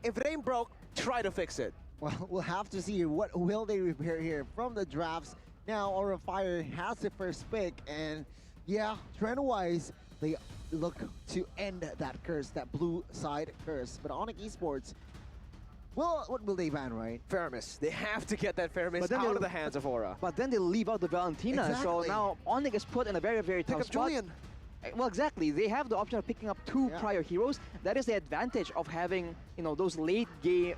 If it ain't broke, try to fix it. Well, we'll have to see what will they repair here from the drafts. Now, Aura Fire has the first pick, and yeah, trend-wise, they look to end that curse, that blue side curse. But ONIC Esports, well, what will they ban, right? Faramis. They have to get that Faramis out of the hands of Aura. But then they leave out the Valentina, so Exactly. now ONIC is put in a very, very tough Pick up spot. Julian. Well, exactly. They have the option of picking up two prior heroes. That is the advantage of having, you know, those late game,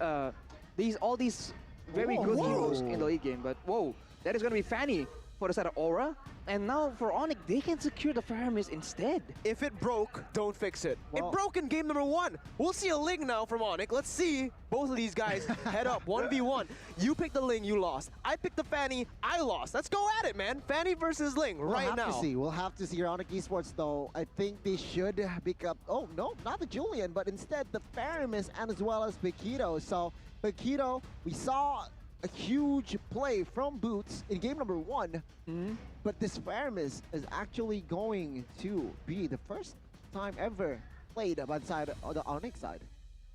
all these very good heroes in the late game. But whoa, that is going to be Fanny for the side of Aura. And now for ONIC, they can secure the Faramis instead. If it broke, don't fix it. Well, it broke in game number 1. We'll see a Ling now from ONIC. Let's see both of these guys head up 1v1. You picked the Ling, you lost. I picked the Fanny, I lost. Let's go at it, man. Fanny versus Ling right now. We'll have to see. ONIC Esports, though, I think they should pick up, oh no, not the Julian, but instead the Faramis and as well as Paquito. So Paquito, we saw a huge play from Boots in game number 1, but this Faramis is actually going to be the first time ever played by the side of the ONIC side.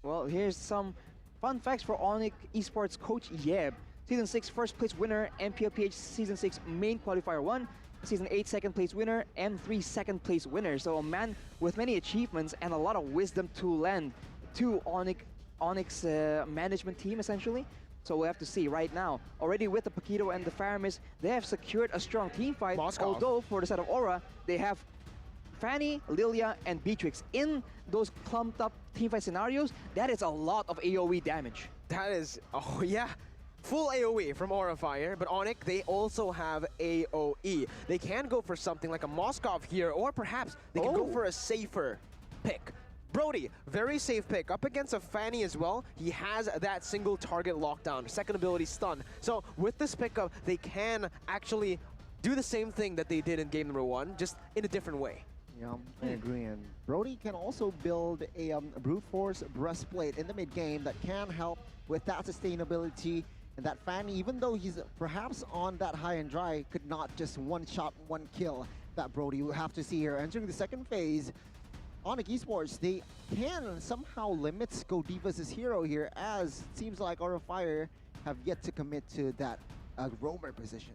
Well, here's some fun facts for ONIC Esports coach Yeb. Season 6 first place winner, MPL Season 6 main qualifier 1, Season 8 second place winner, M3 second place winner. So a man with many achievements and a lot of wisdom to lend to ONIC's management team, essentially. So we'll have to see right now. Already with the Paquito and the Faramis, they have secured a strong team fight. Moskov. Although for the side of Aura, they have Fanny, Lilia, and Beatrix. In those clumped up teamfight scenarios, that is a lot of AoE damage. That is, oh yeah, full AoE from Aura Fire, but ONIC, they also have AoE. They can go for something like a Moskov here, or perhaps they can go for a safer pick. Brody, very safe pick. Up against a Fanny as well, he has that single target lockdown, second ability stun. So with this pickup, they can actually do the same thing that they did in game number 1, just in a different way. Yeah, I agree. And Brody can also build a Brute Force breastplate in the mid game that can help with that sustainability. And that Fanny, even though he's perhaps on that high and dry, could not just one shot, one kill that Brody. We'll have to see here. Entering the second phase, ONIC Esports, they can somehow limit Godivas' hero here, as it seems like Aura Fire have yet to commit to that roamer position.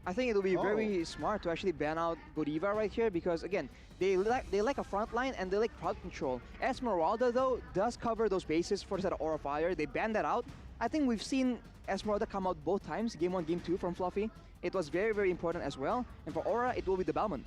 I think it'll be very smart to actually ban out Godiva right here because, again, they like a front line and they like crowd control. Esmeralda, though, does cover those bases for the side of Aura Fire. They ban that out. I think we've seen Esmeralda come out both times, game 1, game 2 from Fluffy. It was very, very important as well. And for Aura, it will be the Bellman.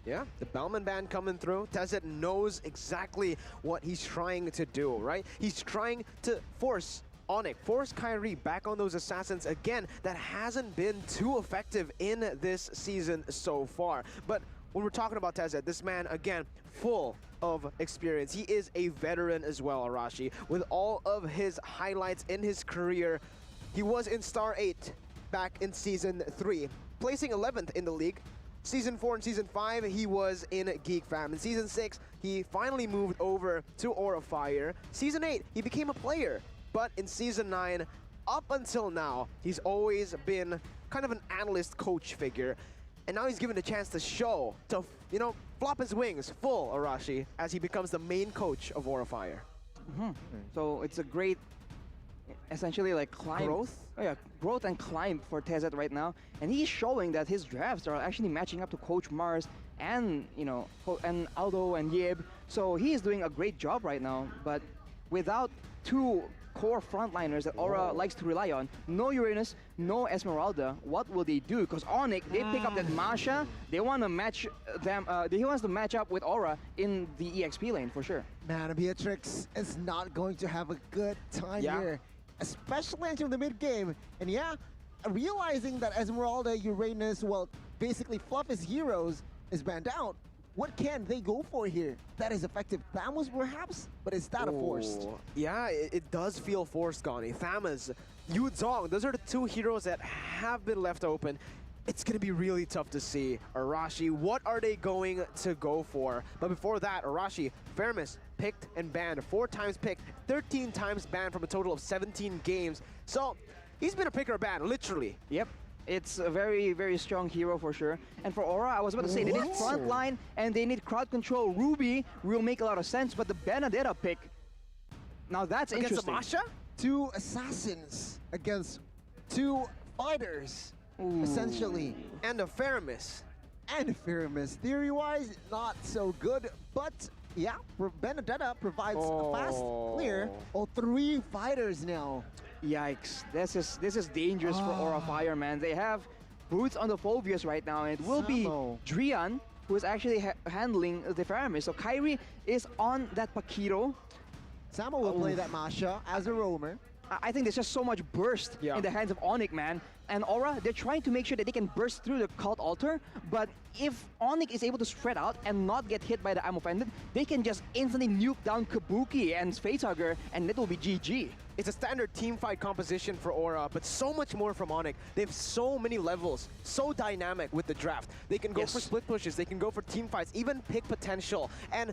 Yeah, the Bellman ban coming through. TeZet knows exactly what he's trying to do, right? He's trying to force ONIC, force Kyrie back on those assassins again. That hasn't been too effective in this season so far. But when we're talking about TeZet, this man, again, full of experience. He is a veteran as well, Arashi. With all of his highlights in his career, he was in Star 8 back in Season 3, placing 11th in the league. Season 4 and Season 5, he was in Geek Fam. In Season 6, he finally moved over to Aura Fire. Season 8, he became a player. But in Season 9, up until now, he's always been kind of an analyst coach figure. And now he's given a chance to show, to, you know, flop his wings full, Arashi, as he becomes the main coach of Aura Fire. So it's a great, essentially like climb. Growth? Oh, yeah, growth and climb for TeZet right now. And he's showing that his drafts are actually matching up to Coach Mars and, you know, and Aldo and Yib. So he is doing a great job right now. But without two core frontliners that Aura likes to rely on, no Uranus, no Esmeralda, what will they do? Because ONIC, they pick up that Masha, they want to match them, he wants to match up with Aura in the EXP lane for sure. Man, Beatrix is not going to have a good time here, especially entering the mid game. And yeah, realizing that Esmeralda, Uranus, well, basically fluff his heroes is banned out. What can they go for here? That is effective. Thamus perhaps, but is that a forced? Yeah, it does feel forced, Gani. Thamus, Yu Zhong, those are the two heroes that have been left open. It's going to be really tough to see. Arashi, what are they going to go for? But before that, Arashi, Faramis, picked and banned. 4 times picked, 13 times banned from a total of 17 games. So, he's been a pick or ban, literally. Yep. It's a very, very strong hero for sure. And for Aura, I was about to say, they need frontline and they need crowd control. Ruby will make a lot of sense, but the Benedetta pick, Now that's Against interesting. Masha? 2 assassins against 2 fighters, Ooh. essentially. And a Faramis. And Firamis, theory-wise, not so good, but yeah, Benedetta provides a fast clear. Oh, 3 fighters now. Yikes! This is dangerous for Aura Fire, man. They have boots on the Phobias right now, and it will be Samo. Drian who is actually handling the Faramis. So Kairi is on that Paquito. Samo will play that Masha as a roamer. I think there's just so much burst in the hands of ONIC, man. And Aura, they're trying to make sure that they can burst through the Cult Altar, but if ONIC is able to spread out and not get hit by the Ammo Pendant, they can just instantly nuke down Kabuki and Facehugger, and it will be GG. It's a standard team fight composition for Aura, but so much more from ONIC. They have so many levels, so dynamic with the draft. They can go for split pushes, they can go for team fights, even pick potential. And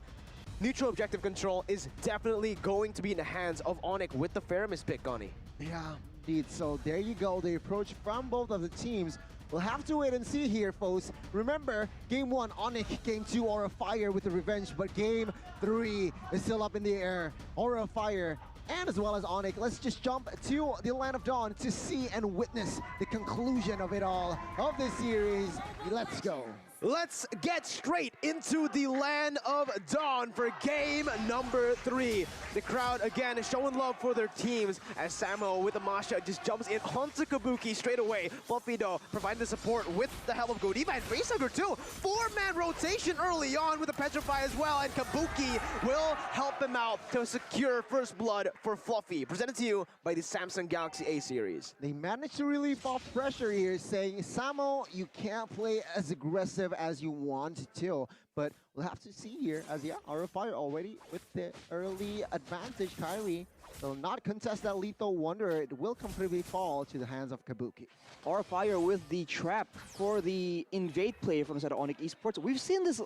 neutral objective control is definitely going to be in the hands of ONIC with the Faramis pick, Gani. Yeah, indeed. So there you go, the approach from both of the teams. We'll have to wait and see here, folks. Remember, Game 1, ONIC, Game 2, Aura Fire with the revenge, but Game 3 is still up in the air. Aura Fire and as well as ONIC. Let's just jump to the Land of Dawn to see and witness the conclusion of it all, of this series. Let's go. Let's get straight into the Land of Dawn for game number 3. The crowd, again, is showing love for their teams as Samo with the Masha just jumps in onto Kabuki straight away. Fluffy, though, providing the support with the help of Godiva and Facehugger, too. 4-man rotation early on with the Petrify as well, and Kabuki will help him out to secure first blood for Fluffy. Presented to you by the Samsung Galaxy A series. They managed to relieve off pressure here, saying, Samo, you can't play as aggressive as you want to, but we'll have to see here as Aura Fire already with the early advantage. Kairi will not contest that lethal wonder. It will completely fall to the hands of Kabuki. Aura Fire with the trap for the invade player from the side of ONIC Esports. We've seen this,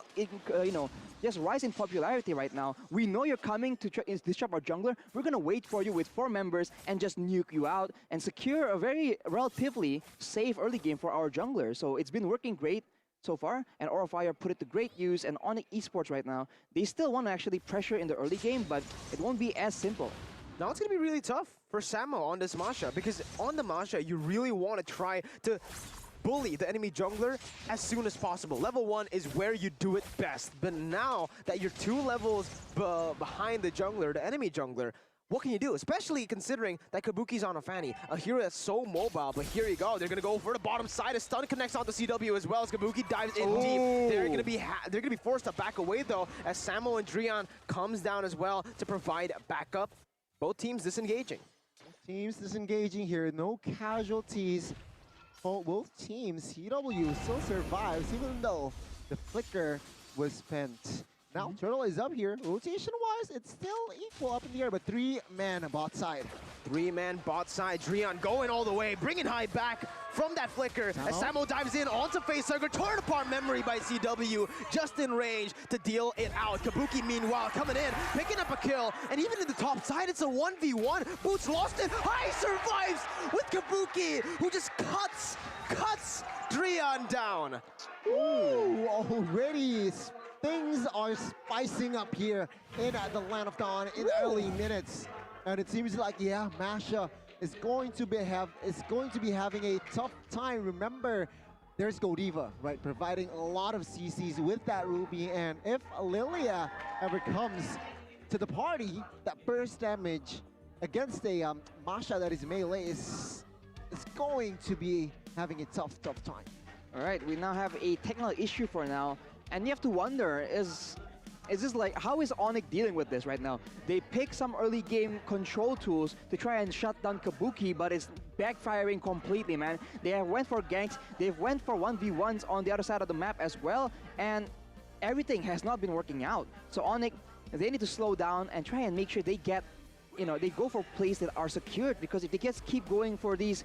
just rise in popularity right now. We know you're coming to disrupt our jungler. We're gonna wait for you with 4 members and just nuke you out and secure a very relatively safe early game for our jungler. So it's been working great so far, and Aura Fire put it to great use, and ONIC Esports right now, they still want to actually pressure in the early game, but it won't be as simple. Now it's going to be really tough for Samo on this Masha, because on the Masha, you really want to try to bully the enemy jungler as soon as possible. Level 1 is where you do it best, but now that you're 2 levels behind the jungler, the enemy jungler, what can you do? Especially considering that Kabuki's on a Fanny, a hero that's so mobile, but here you go. They're going to go for the bottom side. A stun connects onto CW as well as Kabuki dives in deep. They're going to be forced to back away, though, as Samo and Drian comes down as well to provide backup. Both teams disengaging. Teams disengaging here, no casualties for both teams. CW still survives even though the flicker was spent. Now Turtle is up here. Rotation-wise, it's still equal up in the air, but 3-man bot side. 3-man bot side. Drian going all the way, bringing high back from that flicker as Samo dives in onto Facehugger, torn apart memory by CW, just in range to deal it out. Kabuki, meanwhile, coming in, picking up a kill, and even in the top side, it's a 1v1. Boots lost it. High survives with Kabuki, who just cuts Drian down. Ooh, already things are spicing up here in the Land of Dawn in the early minutes. And it seems like, Masha is going to be having a tough time. Remember, there's Godiva, right, providing a lot of CCs with that Ruby. And if Lilia ever comes to the party, that burst damage against a Masha that is melee is going to be having a tough time. All right, we now have a technical issue for now. And you have to wonder, is this like, how is ONIC dealing with this right now? They pick some early game control tools to try and shut down Kabuki, but it's backfiring completely, man. They have went for ganks, they've went for 1v1s on the other side of the map as well, and everything has not been working out. So ONIC, they need to slow down and try and make sure they get, they go for plays that are secured, because if they just keep going for these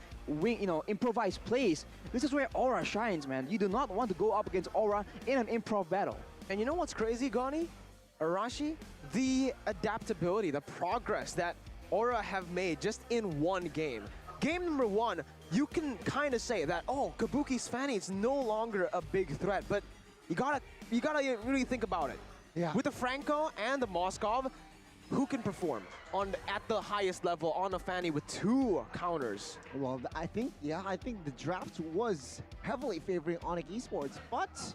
improvised plays, this is where Aura shines, man. You do not want to go up against Aura in an improv battle. And you know what's crazy, Gani? Arashi, the adaptability, the progress that Aura have made just in one game. Game number 1, you can kind of say that, Kabuki's Fanny is no longer a big threat, but you gotta really think about it. Yeah. With the Franco and the Moskov, who can perform at the highest level on a Fanny with 2 counters. Well, I think the draft was heavily favoring ONIC Esports, but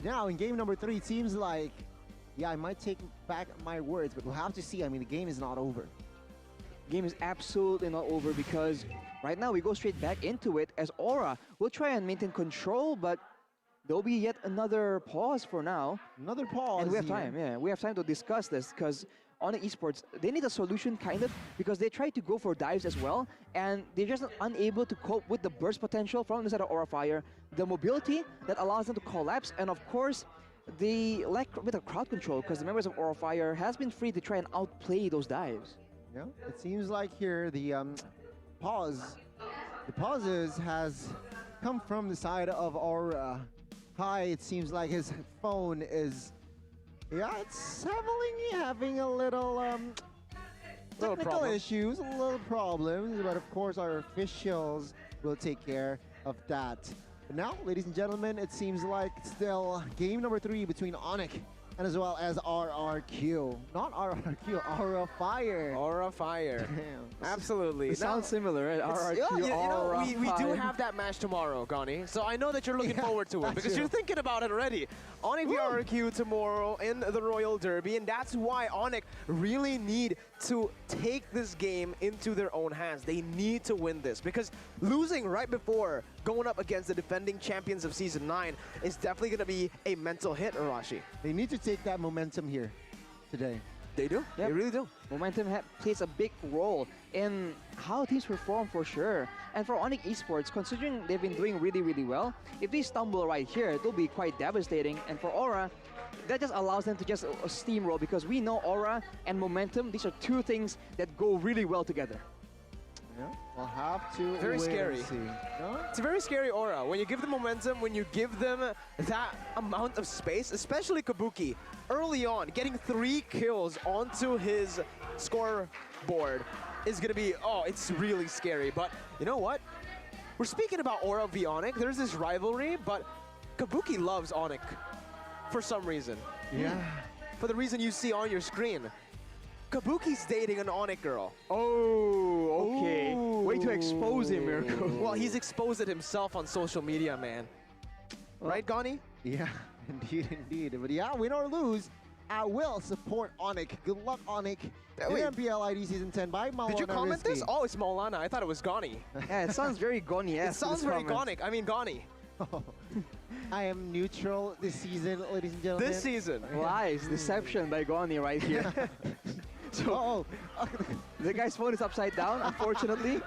now in game number 3, it seems like, I might take back my words, but we'll have to see. I mean, the game is not over. Game is absolutely not over because right now we go straight back into it as Aura will try and maintain control, but there'll be yet another pause for now. Another pause. And we have time, we have time to discuss this because ONIC Esports, they need a solution kind of because they try to go for dives as well and they're just unable to cope with the burst potential from the side of Aura Fire, the mobility that allows them to collapse, and of course, the lack of bit of crowd control because the members of Aura Fire has been free to try and outplay those dives. Yeah, it seems like here the pauses has come from the side of Aura. Hi, it seems like his phone is, it's having a little technical issues, a little problems, but of course our officials will take care of that. But now, ladies and gentlemen, it seems like it's still game number 3 between ONIC and as well as RRQ. Not RRQ, Aura Fire. Aura Fire. Absolutely. It sounds similar, right? RRQ, Aura we do have that match tomorrow, Gani. So I know that you're looking forward to it because you're thinking about it already. ONIC v RRQ tomorrow in the Royal Derby, and that's why ONIC really need to take this game into their own hands. They need to win this because losing right before going up against the defending champions of Season 9 is definitely going to be a mental hit, Arashi. They need to take that momentum here today. They do. Yep. They really do. Momentum plays a big role in how teams perform for sure. And for ONIC Esports, considering they've been doing really, really well, if they stumble right here, it'll be quite devastating. And for Aura, that just allows them to just steamroll because we know Aura and momentum, these are 2 things that go really well together. Yeah, we'll have to Very wait scary. and see. No? It's a very scary Aura. When you give them momentum, when you give them that amount of space, especially Kabuki, early on, getting 3 kills onto his scoreboard is going to be, it's really scary. But you know what? We're speaking about Aura v ONIC. There's this rivalry, but Kabuki loves ONIC for some reason. Yeah. For the reason you see on your screen. Kabuki's dating an ONIC girl. Oh, okay. Way to expose him, Mirko. Well, he's exposed it himself on social media, man. Right, Gani? Yeah, indeed. But yeah, win or lose, I will support ONIC. Good luck, ONIC. Wait. MPL ID Season 10 by Maulana. Did you comment this? Oh, it's Maulana. I thought it was Gani. Yeah, it sounds very Goni-esque. It sounds very Gonic. I mean, Gani. I am neutral this season, ladies and gentlemen. This season. Lies, deception by Goni right here. So, the guy's phone is upside down, unfortunately.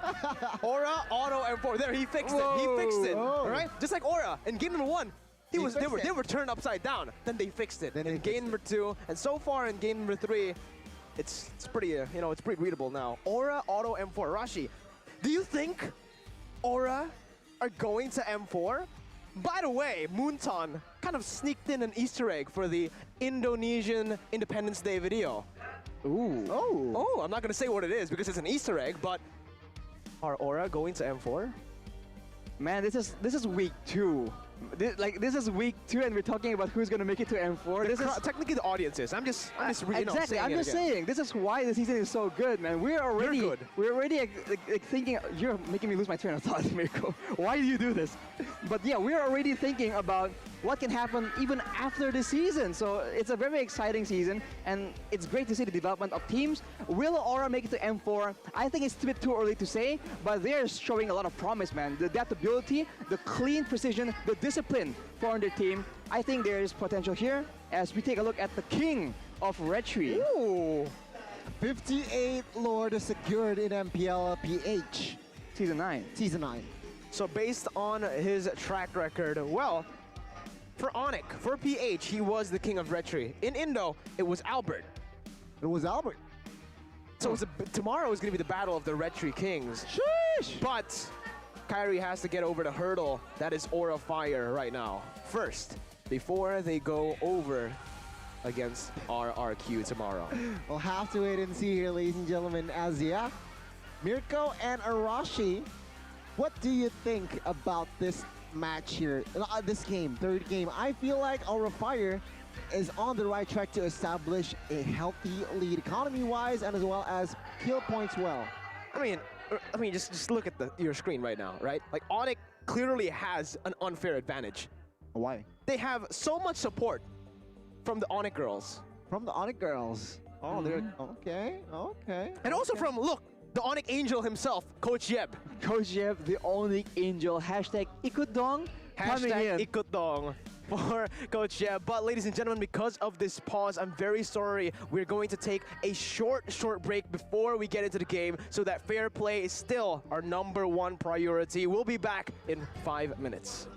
Aura, Auto, M4. There, he fixed it. He fixed it. All right? Just like Aura. In game number 1, they were turned upside down. Then they fixed it. Then in game number 2, and so far in game number 3, it's pretty, it's pretty readable now. Aura, Auto, M4. Rashi, do you think Aura are going to M4? By the way, Moonton kind of sneaked in an Easter egg for the Indonesian Independence Day video. Ooh. Oh, I'm not going to say what it is because it's an Easter egg, but are Aura going to M4? Man, this is week 2. This is week 2, and we're talking about who's gonna make it to M4. This is technically the audience is. I'm just exactly. I'm just saying. This is why the season is so good, man. We're already thinking. You're making me lose my train of thought, Mirko. Why do you do this? But yeah, we're already thinking about what can happen even after the season. So it's a very exciting season, and it's great to see the development of teams. Will Aura make it to M4? I think it's a bit too early to say, but they're showing a lot of promise, man. The adaptability, the clean precision, the discipline for their team. I think there is potential here as we take a look at the king of Retri. Ooh. 58 Lord secured in MPL PH. Season 9. Season 9. So based on his track record, well, for ONIC, for PH, he was the king of Retri. In Indo, it was Albert. It was Albert. So tomorrow is going to be the battle of the Retri Kings. Sheesh! But Kyrie has to get over the hurdle that is Aura Fire right now. First, before they go over against RRQ tomorrow. We'll have to wait and see here, ladies and gentlemen, as Mirko and Arashi, what do you think about this match here? This game, third game. I feel like Aura Fire is on the right track to establish a healthy lead economy-wise and as well as kill points well. I mean, just look at your screen right now, right? Like ONIC clearly has an unfair advantage. Why? They have so much support from the ONIC girls. From the ONIC girls. Oh, they're okay. And also from, look, the ONIC Angel himself, Coach Yeb. Coach Jeff, the ONIC Angel, hashtag Ikutdong coming in. Hashtag Ikutdong for Coach Yeb. But ladies and gentlemen, because of this pause, I'm very sorry. We're going to take a short break before we get into the game so that fair play is still our #1 priority. We'll be back in 5 minutes.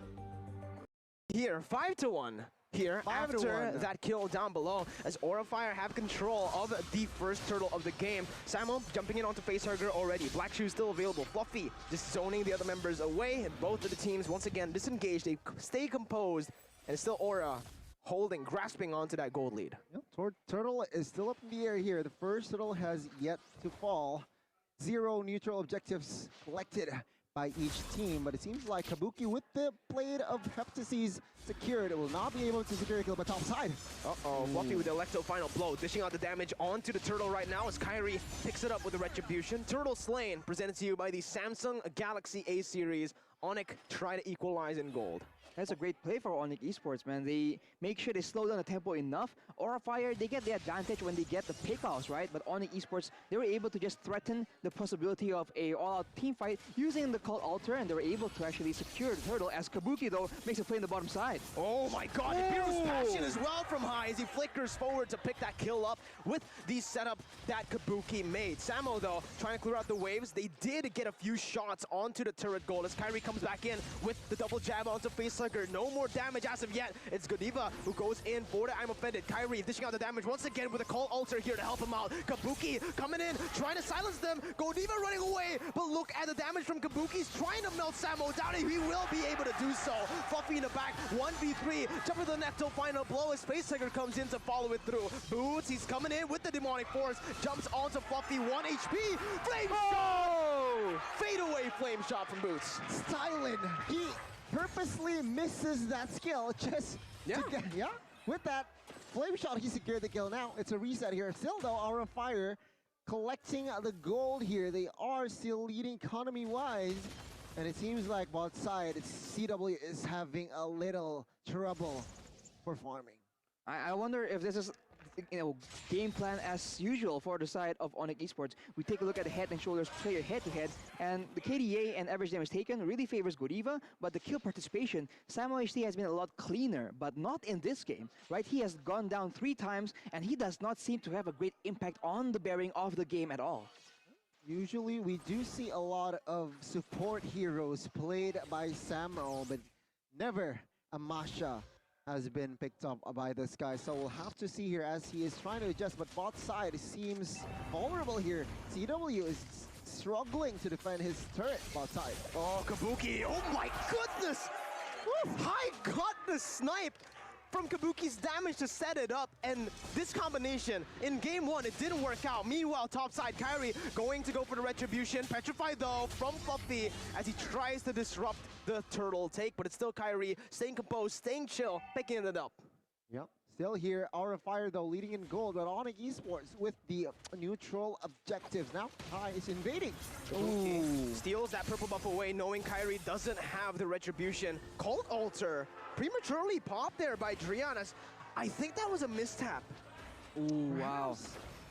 Here, 5-1. Here, after that kill down below, as Aurafire have control of the first turtle of the game. Samo jumping in onto Facehugger already. Black Shoe still available. Fluffy just zoning the other members away. And both of the teams, once again, disengaged. They stay composed. And still Aura holding, grasping onto that gold lead. Yep, turtle is still up in the air here. The first turtle has yet to fall. 0 neutral objectives collected by each team, but it seems like Kabuki with the Blade of Heptases secured will not be able to secure a kill by top side. Fluffy with the Electro final blow, dishing out the damage onto the turtle right now as Kyrie picks it up with the Retribution. Turtle slain, presented to you by the Samsung Galaxy A series. ONIC try to equalize in gold. That's a great play for ONIC Esports, man. They make sure they slow down the tempo enough. Aurafire, they get the advantage when they get the pickoffs, right? But ONIC Esports, they were able to just threaten the possibility of a all-out team fight using the Cult Altar, and they were able to actually secure the turtle as Kabuki, though, makes a play in the bottom side. Oh my god, Ibiru's passion as well from high as he flickers forward to pick that kill up with the setup that Kabuki made. Samo, though, trying to clear out the waves. They did get a few shots onto the turret goal as Kyrie comes back in with the double jab onto Facehugger. No more damage as of yet. It's Godiva who goes in for the I'm Offended. Kyrie dishing out the damage once again with a Call Altar here to help him out. Kabuki coming in, trying to silence them. Godiva running away, but look at the damage from Kabuki. He's trying to melt Samo down, and he will be able to do so. Fluffy in the back, 1v3. Jump for the Necto final blow as Facehugger comes in to follow it through. Boots, he's coming in with the Demonic Force. Jumps onto Fluffy, 1 HP. Flame shot! Fade away flame shot from Boots. Styling, he purposely misses that skill just to get, with that flame shot he secured the kill. Now it's a reset here. Still though, Aurafire collecting the gold here. They are still leading economy wise, and it seems like both sides, CW is having a little trouble performing. I wonder if this is, game plan as usual for the side of ONIC Esports. We take a look at the Head and Shoulders player head-to-head, and the KDA and average damage taken really favors Godiva, but the kill participation, Samo HD has been a lot cleaner, but not in this game, right? He has gone down 3 times, and he does not seem to have a great impact on the bearing of the game at all. Usually we do see a lot of support heroes played by Samo, but never a Masha has been picked up by this guy. So we'll have to see here as he is trying to adjust, but bot side seems vulnerable here. CW is struggling to defend his turret bot side. Oh, Kabuki, oh my goodness! Woo, High got the snipe from Kabuki's damage to set it up, and this combination, in game 1, it didn't work out. Meanwhile, topside, Kyrie going to go for the Retribution. Petrified, though, from Fluffy as he tries to disrupt the turtle take, but it's still Kyrie staying composed, staying chill, picking it up. Yep, still here, Aurafire, though, leading in gold, but ONIC Esports with the neutral objectives. Now, Kai is invading. Kabuki steals that purple buff away, knowing Kyrie doesn't have the Retribution. Cult Altar prematurely popped there by Drian, I think that was a mistap. Ooh, wow.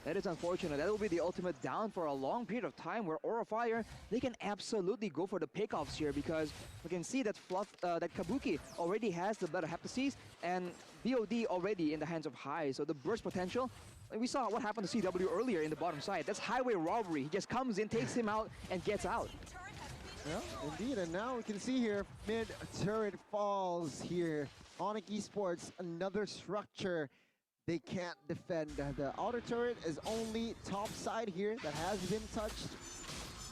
That is unfortunate. That will be the ultimate down for a long period of time where Aurafire, they can absolutely go for the pickoffs here because we can see that that Kabuki already has the Blood of Heptases and BOD already in the hands of High. So the burst potential, we saw what happened to CW earlier in the bottom side. That's highway robbery. He just comes in, takes him out, and gets out. Yeah, indeed, and now we can see here, mid-turret falls here. ONIC Esports, another structure they can't defend. The outer turret is only top side here that has been touched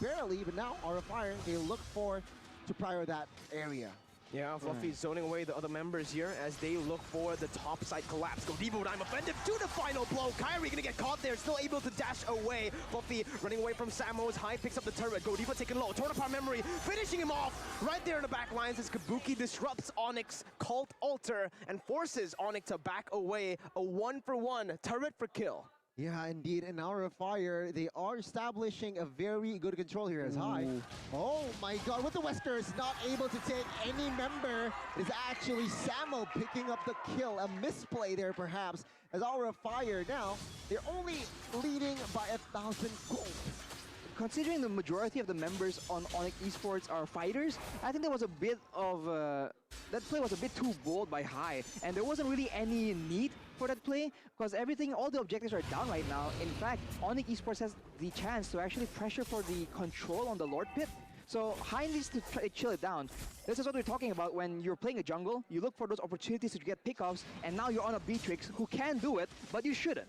barely, but now Aurafire, they look for to prior that area. Yeah, Fluffy zoning away the other members here as they look for the top side collapse. Godiva with I'm offended to the final blow. Kyrie gonna get caught there, still able to dash away. Fluffy running away from Samo's high, picks up the turret. Godiva taking low, torn apart memory, finishing him off right there in the back lines as Kabuki disrupts ONIC's cult altar and forces ONIC to back away. A 1-for-1 turret for kill. Yeah, indeed. In Hour of Fire, they are establishing a very good control here as high. Oh my god, with the Westers not able to take any member, it is actually Samo picking up the kill. A misplay there perhaps, as Hour of Fire now, they're only leading by 1,000 gold. Considering the majority of the members on ONIC Esports are fighters, I think there was a bit of that play was a bit too bold by High, and there wasn't really any need for that play because all the objectives are down right now. In fact, ONIC Esports has the chance to actually pressure for the control on the Lord Pit. So High needs to try to chill it down. This is what we're talking about when you're playing a jungle. You look for those opportunities to get pickoffs, and now you're on a Beatrix who can do it, but you shouldn't.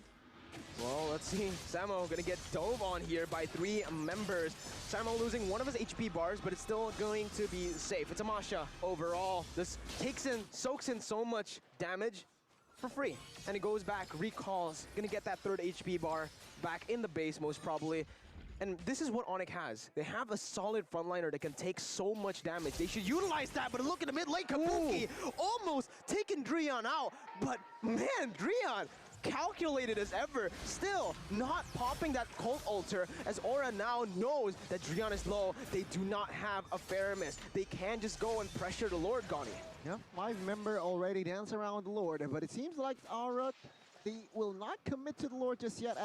Well, let's see. Samo gonna get dove on here by 3 members. Samo losing one of his HP bars, but it's still going to be safe. It's a Masha overall. This soaks in so much damage for free. And it goes back, recalls, gonna get that 3rd HP bar back in the base most probably. And this is what ONIC has. They have a solid frontliner that can take so much damage. They should utilize that, but look at the mid lane. Kabuki almost taking Drian out. But man, Drian calculated as ever, still not popping that cult altar as Aura now knows that Drian is low. They do not have a Faramis. They can just go and pressure the Lord, Gani. Yeah, 5 member already dance around the Lord, but it seems like Aura, they will not commit to the Lord just yet.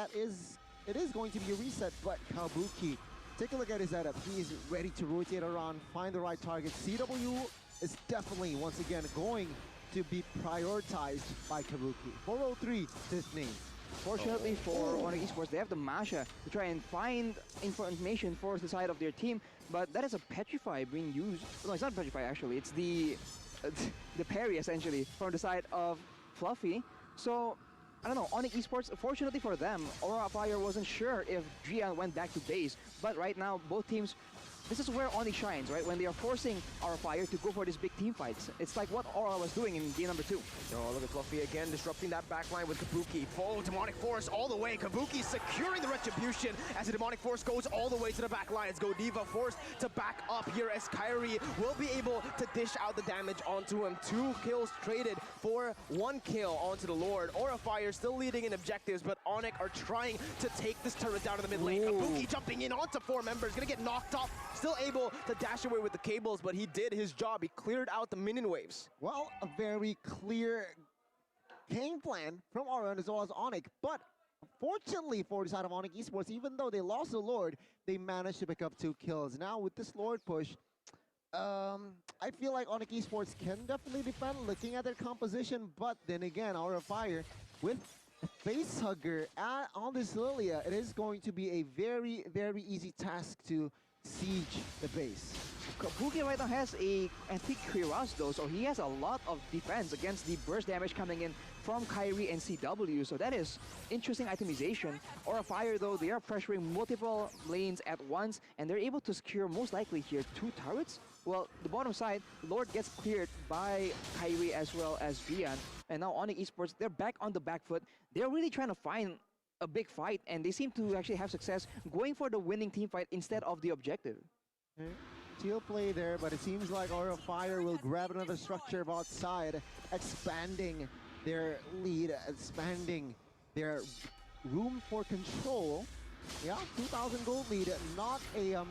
It is going to be a reset, but Kabuki, take a look at his setup. He is ready to rotate around, find the right target. CW is definitely, once again, going to be prioritized by Kabuki. 403 to his name. Fortunately for ONIC Esports, they have the Masha to try and find information for the side of their team, but that is a Petrify being used. No, it's not Petrify actually, it's the parry essentially from the side of Fluffy. So, I don't know, ONIC Esports, fortunately for them, Aura Fire wasn't sure if Drian went back to base, but right now both teams, this is where ONIC shines, right? When they are forcing Aura Fire to go for these big team fights. It's like what Aura was doing in game number 2. Oh, look at Fluffy again, disrupting that backline with Kabuki. Full Demonic Force all the way. Kabuki securing the Retribution as the Demonic Force goes all the way to the backline. It's Godiva forced to back up here as Kyrie will be able to dish out the damage onto him. 2 kills traded for 1 kill onto the Lord. Aura Fire still leading in objectives, but ONIC are trying to take this turret down to the mid lane. Kabuki jumping in onto 4 members, gonna get knocked off. Still able to dash away with the cables, but he did his job. He cleared out the minion waves. Well, a very clear game plan from Aura as well as ONIC, but fortunately for the side of ONIC Esports, even though they lost the Lord, they managed to pick up 2 kills. Now with this Lord push, I feel like ONIC Esports can definitely defend looking at their composition, but then again, Aura Fire with a Facehugger on this Lilia, it is going to be a very, very easy task to siege the base. Kabuki right now has a Antique Cuirass though, so he has a lot of defense against the burst damage coming in from Kyrie and CW, so that is interesting itemization. Aura Fire though, they are pressuring multiple lanes at once, and they're able to secure most likely here 2 turrets. Well, the bottom side, Lord gets cleared by Kyrie as well as Drian, and now ONIC Esports, they're back on the back foot. They're really trying to find a big fight, and they seem to actually have success going for the winning team fight instead of the objective. Teal play there, but it seems like Aura Fire will grab another structure outside, expanding their lead, expanding their room for control. Yeah, 2,000 gold lead, not a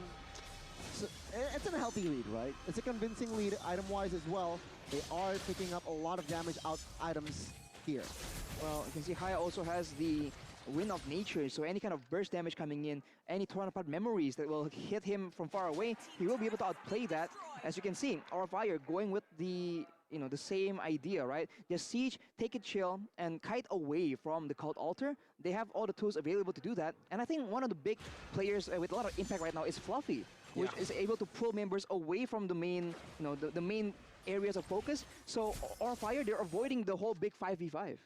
it's a healthy lead, right? It's a convincing lead item-wise as well. They are picking up a lot of damage out items here. Well, you can see Haya also has the Wind of Nature, so any kind of burst damage coming in, any torn apart memories that will hit him from far away, he will be able to outplay that. As you can see, Aura Fire going with the the same idea, right? Just siege, take it chill, and kite away from the cult altar. They have all the tools available to do that, and I think one of the big players with a lot of impact right now is Fluffy, which is able to pull members away from the main, the main areas of focus. So Aura Fire, they're avoiding the whole big 5v5.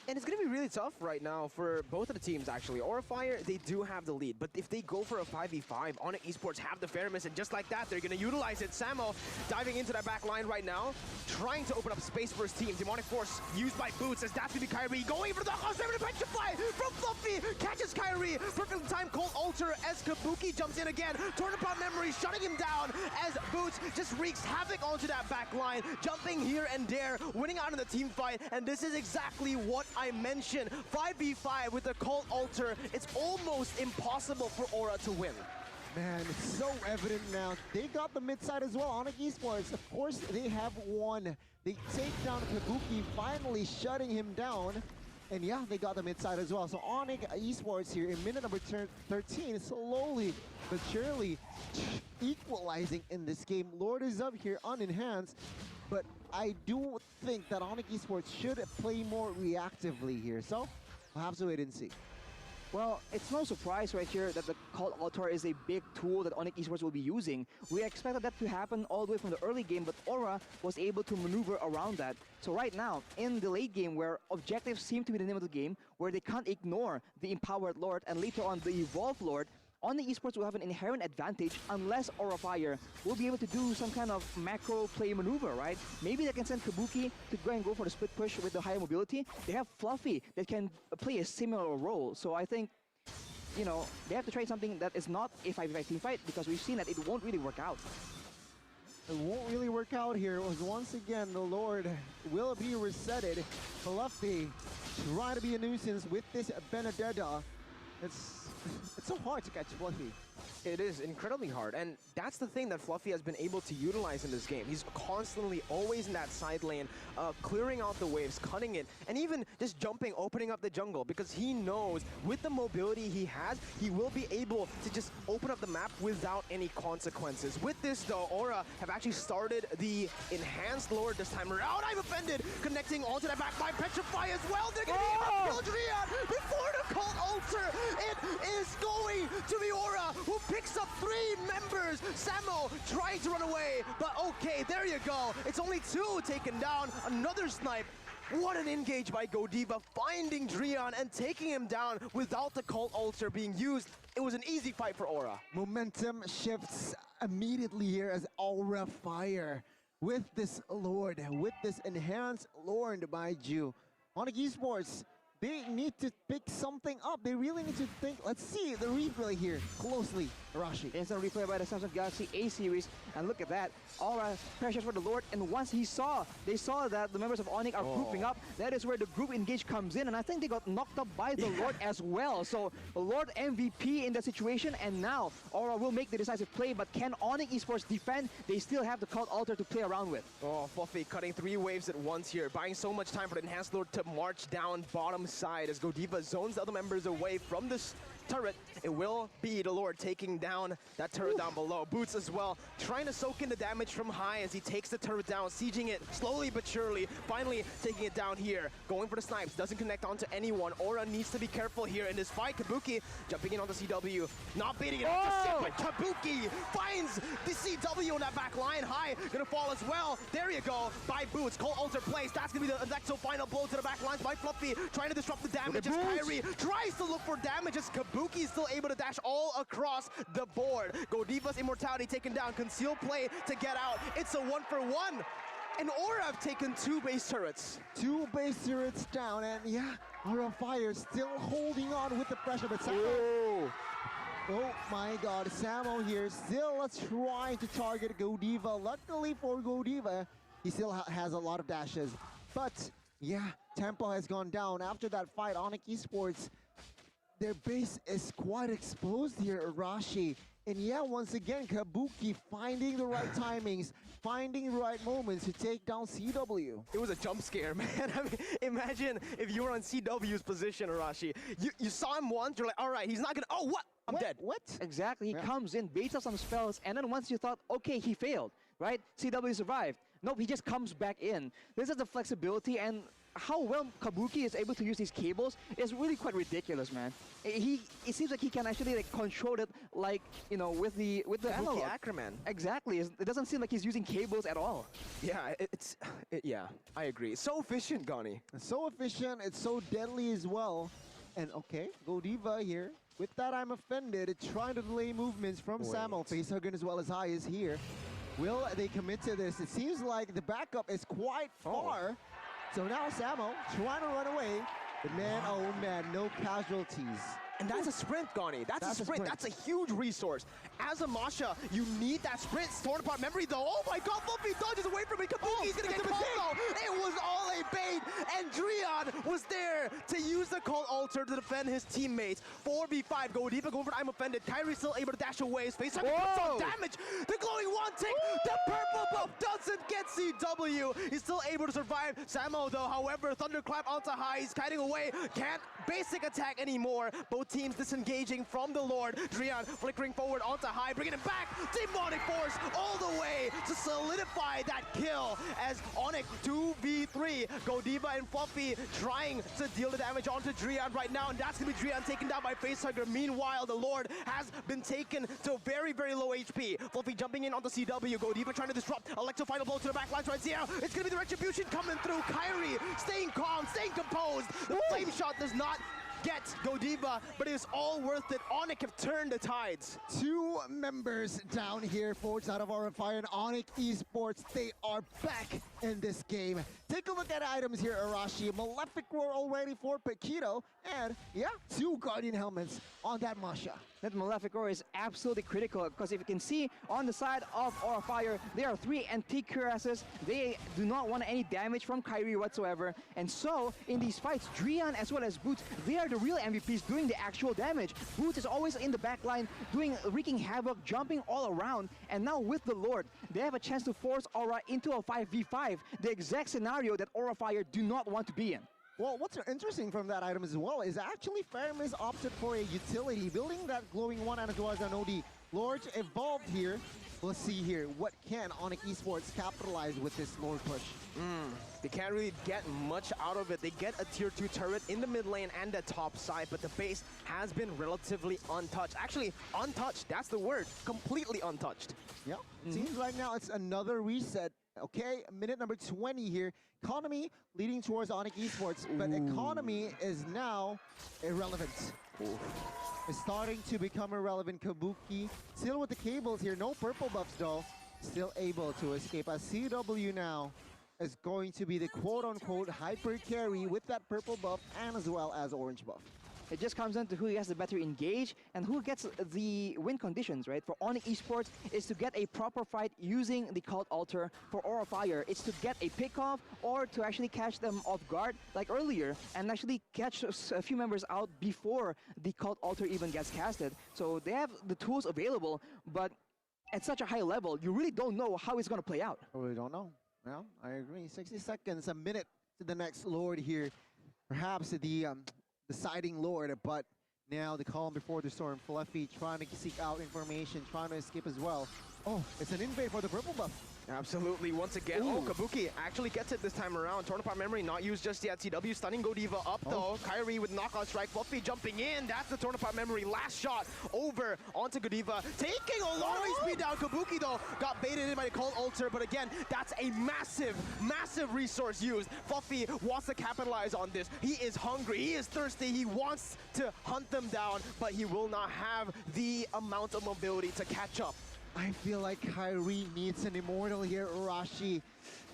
And it's going to be really tough right now for both of the teams, actually. Aura Fire, they do have the lead, but if they go for a 5v5, ONIC Esports have the fairness, and just like that, they're going to utilize it. Samo diving into that back line right now, trying to open up space for his team. Demonic Force used by Boots as that's going to be Kyrie going for the knockouts. They're going to petrify from Fluffy, catches Kyrie. Perfect time, Cold Altar as Kabuki jumps in again. Turnabout Memory shutting him down as Boots just wreaks havoc onto that back line, jumping here and there, winning out in the team fight, and this is exactly what I mentioned. 5v5 with the Cold Altar, it's almost impossible for Aura to win. Man, it's so evident now. They got the mid side as well. ONIC Esports, of course, they have won. They take down Kabuki, finally shutting him down. And yeah, they got the mid side as well. So ONIC Esports here in minute number 13, slowly but surely equalizing in this game. Lord is up here unenhanced, but I do think that ONIC Esports should play more reactively here. So we'll have to wait and see. Well, it's no surprise right here that the Cult Altar is a big tool that ONIC Esports will be using. We expected that to happen all the way from the early game, but Aura was able to maneuver around that. So right now, in the late game, where objectives seem to be the name of the game, where they can't ignore the Empowered Lord and later on the Evolved Lord, ONIC Esports will have an inherent advantage unless Aura Fire will be able to do some kind of macro play maneuver, right? Maybe they can send Kabuki to go and go for the split push with the higher mobility. They have Fluffy that can play a similar role. So I think, you know, they have to try something that is not a 5v5 team fight because we've seen that it won't really work out. It won't really work out here. It was once again the Lord will be resetted. Fluffy trying to be a nuisance with this Benedetta. It's so hard to catch Fluffy. It is incredibly hard, and that's the thing that Fluffy has been able to utilize in this game. He's constantly always in that side lane, clearing out the waves, cutting it, and even just jumping, opening up the jungle, because he knows with the mobility he has, he will be able to just open up the map without any consequences. With this though, Aura have actually started the Enhanced Lord this time around. I'm offended, connecting onto that back by Petrify as well. They're gonna be able to kill Drian before the Cult Altar. It is going to be Aura who picks up 3 members. Samo trying to run away, but okay, there you go. It's only 2 taken down. Another snipe. What an engage by Godiva, finding Drian and taking him down without the Cult Altar being used. It was an easy fight for Aura. Momentum shifts immediately here as Aura Fire with this Lord, with this Enhanced Lord by Ju. ONIC Esports, they need to pick something up. They really need to think. Let's see the replay here closely. Arashi. Instant replay by the Samsung Galaxy A series, and look at that. Aura pressures for the Lord, and once they saw that the members of ONIC are grouping up, that is where the group engage comes in, and I think they got knocked up by the Lord as well. So Lord MVP in that situation, and now Aura will make the decisive play, but can ONIC Esports defend? They still have the Cult Altar to play around with. Oh, Fluffy cutting 3 waves at once here, buying so much time for the Enhanced Lord to march down bottom side as Godiva zones the other members away from this turret. It will be the Lord taking down that turret down below. Boots as well, trying to soak in the damage from high as he takes the turret down, sieging it slowly but surely, finally taking it down here. Going for the snipes, doesn't connect onto anyone. Aura needs to be careful here in this fight. Kabuki jumping in onto CW, not beating it off the sit, but Kabuki finds the CW on that back line. High, gonna fall as well. There you go, by Boots. Cult Altar plays, that's gonna be the Alexo final blow to the back lines by Fluffy, trying to disrupt the damage as Kyrie tries to look for damage as Kabuki is still able to dash all across the board. Godiva's immortality taken down, conceal play to get out. It's a 1-for-1. And Aura have taken 2 base turrets. 2 base turrets down, and yeah, Aura Fire still holding on with the pressure, but Samo, oh my god, Samo here still trying to target Godiva. Luckily for Godiva, he still has a lot of dashes. But yeah, tempo has gone down after that fight. ONIC Esports, their base is quite exposed here, Arashi. And yeah, once again, Kabuki finding the right timings, finding the right moments to take down CW. It was a jump scare, man. I mean, imagine if you were on CW's position, Arashi. You saw him once, you're like, all right, he's not gonna, oh, what? I'm dead. What? Exactly, he comes in, baits up some spells, and then once you thought, okay, he failed, right? CW survived. Nope, he just comes back in. This is the flexibility, and how well Kabuki is able to use these cables is really quite ridiculous, man. It seems like he can actually like control it, like, you know, with the analog. Ackerman. Exactly. It doesn't seem like he's using cables at all. Yeah, yeah, I agree. So efficient, Gani. So efficient, it's so deadly as well. And okay, Godiva here. With that, I'm offended. It's trying to delay movements from Samo. Facehugger as well as High is here. Will they commit to this? It seems like the backup is quite far. So now Samo trying to run away. But man, oh man, no casualties. And that's a sprint, Gani. That's a sprint. That's a huge resource. As a Masha, you need that sprint. Torn apart memory, though. Oh my god, Fluffy dodges away from it. Kabuki's gonna get caught, though. It was all a bait. And Drian was there to use the Cult Altar to defend his teammates. 4v5. Godiva going for I'm offended. Kyrie's still able to dash away. His face puts some damage. The glowing one tick. The purple buff doesn't get CW. He's still able to survive. Samo, though, however, Thunderclap onto High. He's kiting away. Can't basic attack anymore. Both teams disengaging from the Lord. Drian flickering forward onto High, bringing it back. Demonic Force all the way to solidify that kill as ONIC 2v3. Godiva and Fluffy trying to deal the damage onto Drian right now, and that's going to be Drian taken down by Facehugger. Meanwhile, the Lord has been taken to very, very low HP. Fluffy jumping in onto CW. Godiva trying to disrupt. Electro final blow to the backlines right here. It's going to be the Retribution coming through. Kyrie staying calm, staying composed. The flame shot does not get Godiva, but it is all worth it. ONIC have turned the tides. 2 members down here, forwards out of our Fire and ONIC Esports. They are back in this game. Take a look at items here, Arashi. Malefic Roar already for Paquito, and yeah, 2 Guardian helmets on that Masha. That Malefic Roar is absolutely critical, because if you can see on the side of Aura Fire, there are 3 antique cuirasses. They do not want any damage from Kyrie whatsoever. And so, in these fights, Drian as well as Boots, they are the real MVPs doing the actual damage. Boots is always in the back line, wreaking havoc, jumping all around. And now with the Lord, they have a chance to force Aura into a 5v5, the exact scenario that Aura Fire do not want to be in. Well, what's interesting from that item as well is actually Fairmiss opted for a utility, building that glowing one and towards an OD. Lords evolved here. Let's see here, what can ONIC Esports capitalize with this Lord push? They can't really get much out of it. They get a tier 2 turret in the mid lane and the top side, but the base has been relatively untouched. Actually, untouched, that's the word. Completely untouched. Yeah, seems like now it's another reset. Okay, minute number 20 here. Economy leading towards ONIC Esports, but Economy is now irrelevant. It's starting to become irrelevant. Kabuki still with the cables here. No purple buffs though. Still able to escape as CW now is going to be the quote-unquote hyper carry with that purple buff and as well as orange buff. It just comes down to who has the better engage and who gets the win conditions, right? For ONIC Esports, is to get a proper fight using the Cult Altar. For Aura Fire, it's to get a pick-off or to actually catch them off guard, like earlier, and actually catch a few members out before the Cult Altar even gets casted. So they have the tools available, but at such a high level, you really don't know how it's going to play out. I really don't know. Well, I agree. 60 seconds, a minute to the next Lord here. Perhaps the deciding Lord, but now the calm before the storm. Fluffy trying to seek out information, trying to escape as well. Oh, it's an invade for the purple buff. Absolutely, once again. Oh, Kabuki actually gets it this time around. Torn apart memory, not used just yet. CW stunning Godiva up though. Kyrie with knockout strike. Fluffy jumping in. That's the torn apart memory. Last shot over onto Godiva. Taking a lot of HP down. Kabuki though got baited in by the Cult Altar, but again, that's a massive, massive resource used. Fluffy wants to capitalize on this. He is hungry. He is thirsty. He wants to hunt them down, but he will not have the amount of mobility to catch up. I feel like Kyrie needs an immortal here, Urashi.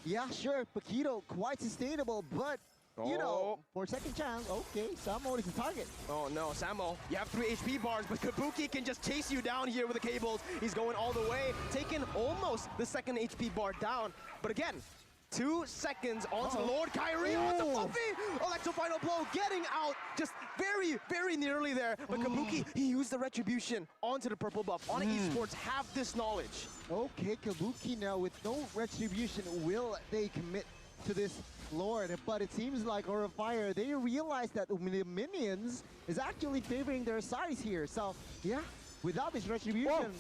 Yeah, sure, Paquito, quite sustainable, but, you know, for a second chance, okay, Samo is the target. Oh no, Samo, you have 3 HP bars, but Kabuki can just chase you down here with the cables. He's going all the way, taking almost the second HP bar down. But again, 2 seconds onto Lord Kyrie, onto Fluffy! Electro final blow, getting out just very, very nearly there. But Kabuki, he used the Retribution onto the purple buff. ONIC Esports have this knowledge. Okay, Kabuki now with no Retribution, will they commit to this Lord? But it seems like Aura Fire, they realize that the minions is actually favoring their size here. So, yeah, without this Retribution,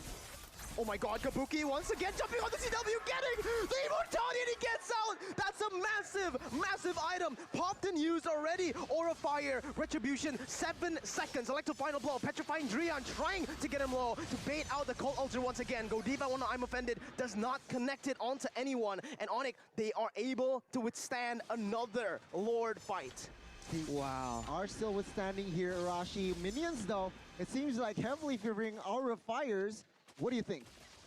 Oh my god, Kabuki once again jumping on the CW, getting the immortality, and he gets out! That's a massive item. Popped and used already. Aura Fire, Retribution, 7 seconds. Electro Final Blow, Petrifying Drian trying to get him low to bait out the Cold Ultra once again. Godiva on the I'm Offended does not connect it onto anyone. And ONIC, they are able to withstand another Lord fight. Wow. Are still withstanding here, Arashi. Minions, though, it seems like heavily favoring Aura Fires. What do you think?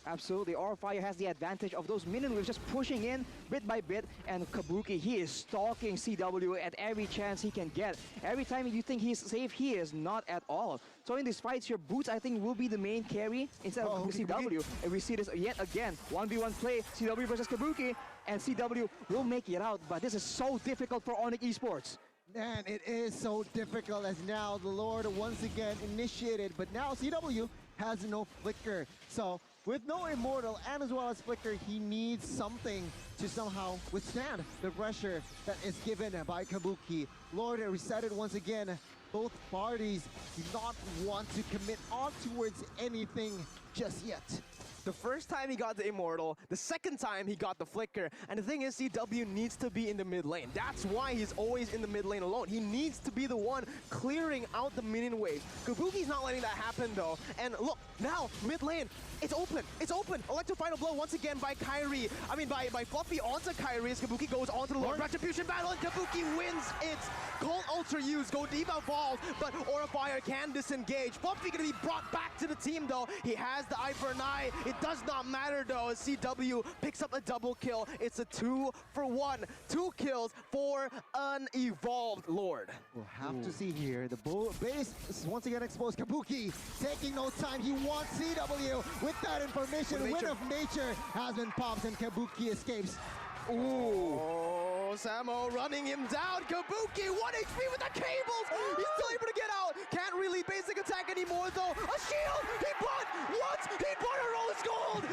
Absolutely, Aura Fire has the advantage of those minion waves just pushing in bit by bit, and Kabuki, he is stalking CW at every chance he can get. Every time you think he's safe, he is not at all. So in these fights, your Boots, I think, will be the main carry instead of CW. And we see this yet again, 1v1 play, CW versus Kabuki, and CW will make it out, but this is so difficult for ONIC Esports. Man, it is so difficult as now the Lord once again initiated, but now CW has no Flicker. So with no Immortal and as well as Flicker, he needs something to somehow withstand the pressure that is given by Kabuki. Lord resetted once again. Both parties do not want to commit on towards anything just yet. The first time he got the Immortal, the second time he got the Flicker, and the thing is CW needs to be in the mid lane. That's why he's always in the mid lane alone. He needs to be the one clearing out the minion wave. Kabuki's not letting that happen though, and look, now mid lane, it's open, it's open. Electro Final Blow once again by Kyrie. I mean by Fluffy onto Kyrie as Kabuki goes onto the Lord Retribution battle, and Kabuki wins it. Cold Ultra used, Godiva falls, but Aura Fire can disengage. Fluffy gonna be brought back to the team though. He has the eye for an eye. It does not matter though, as CW picks up a double kill. It's a 2-for-1. 2 kills for an evolved Lord. We'll have to see here. The base is once again exposed. Kabuki taking no time. He wants CW. With that information, Wind of Nature has been popped and Kabuki escapes. Ooh. Oh, Samo running him down. Kabuki, 1 HP with the cables. He's still able to get out. Can't really basic attack anymore though. A shield. He bought what? He bought a rose gold.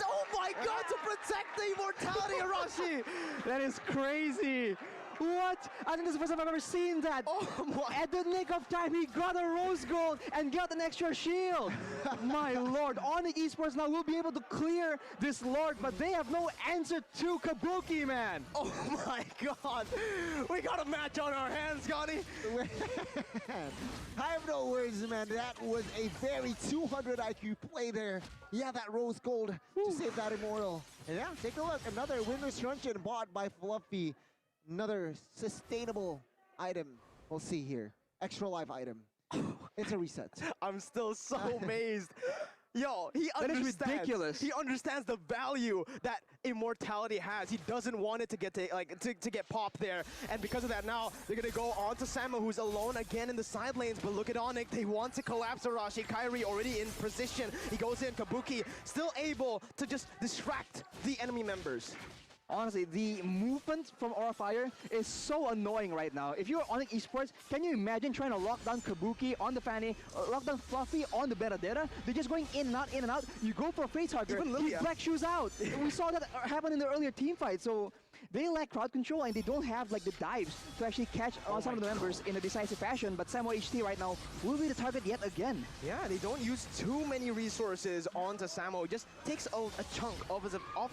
Oh my god, to protect the immortality, Arashi. That is crazy. What? I think this is the first time I've ever seen that. Oh my. At the nick of time, he got a rose gold and got an extra shield. My lord, ONIC Esports now will be able to clear this lord, but they have no answer to Kabuki, man. Oh my god. We got a match on our hands, Gani. I have no words, man. That was a very 200 IQ play there. Yeah, that rose gold to save that Immortal. And yeah, take a look. Another Winner's Truncheon bought by Fluffy. Another sustainable item. We'll see here. Extra life item. It's a reset. I'm still so amazed. Yo, he understands. That is ridiculous. He understands the value that immortality has. He doesn't want it to get to get popped there. And because of that, now they're gonna go on to Samo, who's alone again in the side lanes. But look at ONIC. They want to collapse Arashi. Kyrie already in position. He goes in. Kabuki still able to just distract the enemy members. Honestly, the movement from Aura Fire is so annoying right now. If you're ONIC Esports, can you imagine trying to lock down Kabuki on the Fanny, lock down Fluffy on the Benedetta? They're just going in and out, in and out. You go for a Face Hugger, he black shoes out. We saw that happen in the earlier team fight, so they lack crowd control and they don't have like the dives to actually catch on some of the members in a decisive fashion. But Samo HT right now will be the target yet again. Yeah, they don't use too many resources onto Samo. It just takes a chunk off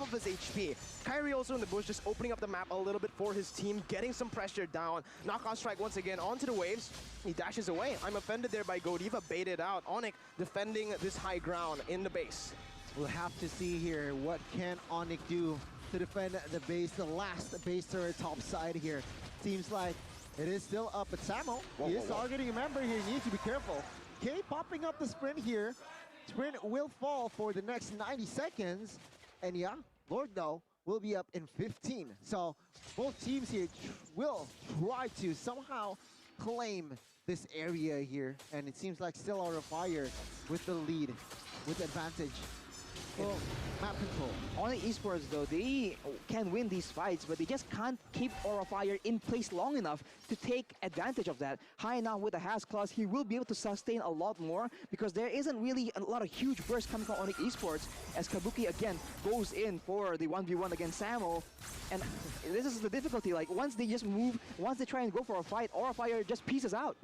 of his HP. Kyrie also in the bush, just opening up the map a little bit for his team, getting some pressure down. Knockout strike once again onto the waves. He dashes away. I'm offended there by Godiva, baited out. ONIC defending this high ground in the base. We'll have to see here what can ONIC do to defend the base, the last base turret top side here. Seems like it is still up at Samo. He is targeting a member here. He needs to be careful. Okay, popping up the sprint here. Sprint will fall for the next 90 seconds. And yeah, Lord though will be up in 15. So both teams here will try to somehow claim this area here. And it seems like still Aura Fire with the lead, with advantage. Well, map control. ONIC Esports though, they can win these fights, but they just can't keep Aura Fire in place long enough to take advantage of that. High now with the Has Claws, he will be able to sustain a lot more because there isn't really a lot of huge bursts coming from ONIC Esports as Kabuki again goes in for the 1v1 against Samo. And this is the difficulty, like once they just move, once they try and go for a fight, Aura Fire just pieces out.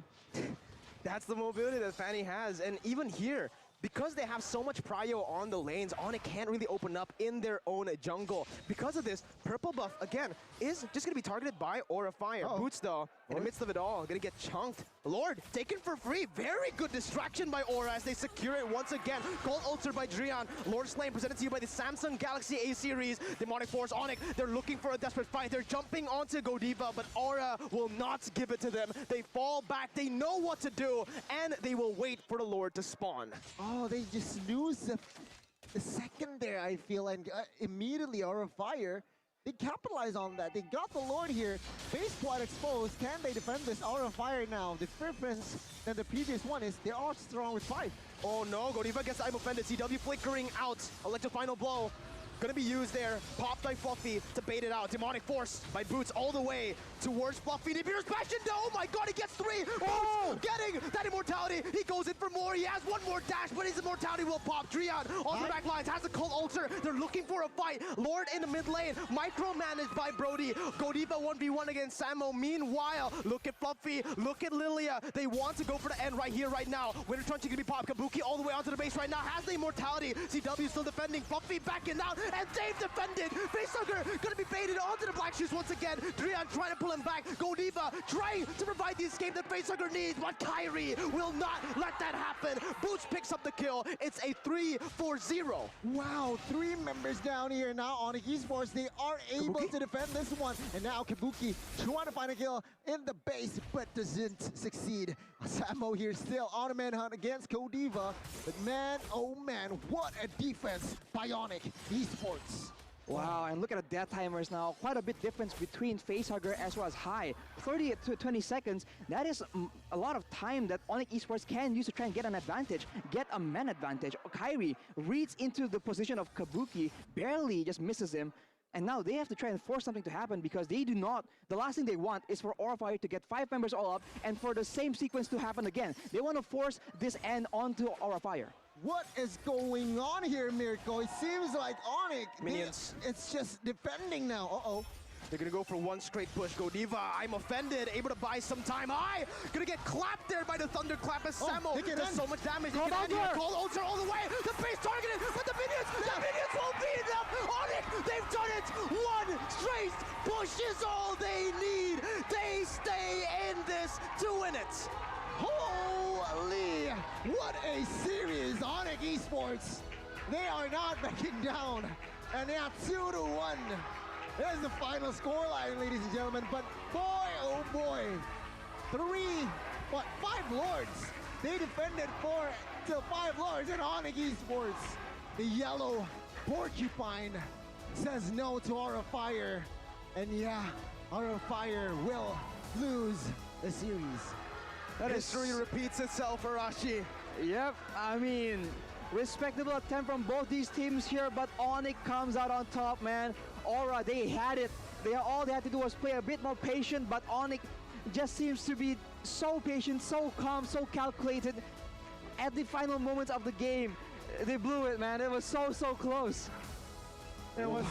That's the mobility that Fanny has, and even here, because they have so much prio on the lanes, ONIC can't really open up in their own jungle. Because of this, purple buff, again, is just going to be targeted by Aura Fire. Boots, though, in the midst of it all, going to get chunked. Lord, taken for free. Very good distraction by Aura as they secure it once again. Gold ulted by Drian. Lord Slain presented to you by the Samsung Galaxy A-Series. Demonic Force, ONIC, they're looking for a desperate fight. They're jumping onto Godiva, but Aura will not give it to them. They fall back. They know what to do, and they will wait for the Lord to spawn. Oh, they just lose the second there, I feel, and immediately Aura Fire, they capitalize on that. They got the Lord here. Base quite exposed. Can they defend this Aura Fire now? The difference than the previous one is they are strong with 5. Oh no, Godiva gets I'm offended. CW flickering out. Electro final blow. Gonna be used there. Popped by Fluffy to bait it out. Demonic Force by Boots all the way towards Fluffy. Nibiru's passion. Oh my god, he gets 3. Oh, getting that immortality. He goes in for more. He has one more dash, but his immortality will pop. Drian on the back lines has a cold ulcer. They're looking for a fight. Lord in the mid lane. Micromanaged by Brody. Godiva 1v1 against Samo. Meanwhile, look at Fluffy. Look at Lilia. They want to go for the end right here, right now. Winter Truncheon gonna be popped. Kabuki all the way onto the base right now. Has the immortality. CW still defending. Fluffy backing out. And they've defended. Facehugger gonna be baited onto the Black Shoes once again. Drian trying to pull him back. Godiva trying to provide the escape that Facehugger needs, but Kyrie will not let that happen. Boots picks up the kill. It's a 3-4-0. Wow, 3 members down here now on Esports. They are able to defend this one. And now Kabuki trying to find a kill in the base, but doesn't succeed. Samo here still on a manhunt against Godiva. But man, oh man, what a defense by ONIC Esports. Wow, and look at the death timers now. Quite a bit difference between Facehugger as well as High. 30 to 20 seconds. That is a lot of time that ONIC Esports can use to try and get an advantage, get a man advantage. Kyrie reads into the position of Kabuki, barely just misses him. And now they have to try and force something to happen because they do not, the last thing they want is for Aura Fire to get 5 members all up and for the same sequence to happen again. They want to force this end onto Aura Fire. What is going on here, Mirko? It seems like ONIC, Minions. It's just defending now. Uh-oh. They're gonna go for one straight push. Godiva, I'm offended, able to buy some time. High, gonna get clapped there by the Thunderclap as Samo does so much damage. Cold ulcer all the way. The base targeted, but the minions won't beat them. ONIC, they've done it. One straight push is all they need. They stay in this to win it. Holy, what a series, ONIC Esports. They are not backing down, and they are 2-1. There's the final scoreline, ladies and gentlemen, but boy, oh boy, 5 Lords. They defended 4 till 5 Lords in ONIC Esports. The yellow porcupine says no to Aura Fire, and yeah, Aura Fire will lose the series. History repeats itself, Arashi. Yep, I mean, respectable attempt from both these teams here, but ONIC comes out on top, man. Aura, they had it. All they had to do was play a bit more patient, but ONIC just seems to be so patient, so calm, so calculated. At the final moments of the game, they blew it, man. It was so close. It was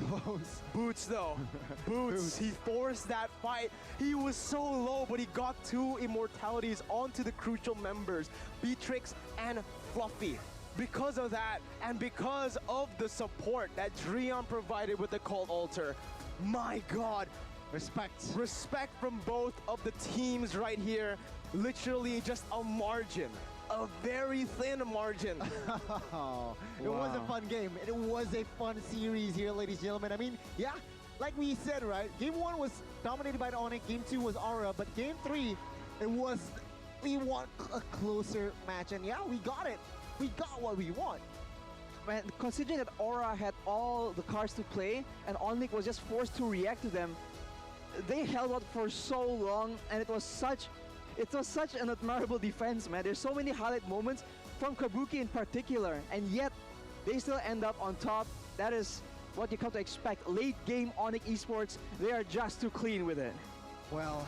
close. Boots, though. Boots, he forced that fight. He was so low, but he got 2 immortalities onto the crucial members, Beatrix and Fluffy. Because of that, and because of the support that Drian provided with the Cold Altar, my God, Respect from both of the teams right here. Literally just a margin. A very thin margin. It was a fun game. It was a fun series here, ladies and gentlemen. I mean, yeah, like we said, right? Game 1 was dominated by ONIC. Game 2 was Aura. But Game 3, we want a closer match. And yeah, we got it. We got what we want. Man, considering that Aura had all the cards to play and ONIC was just forced to react to them, they held out for so long, and it was such an admirable defense, man. There's so many highlight moments from Kabuki in particular, and yet they still end up on top. That is what you come to expect. Late game ONIC Esports, they are just too clean with it. Well,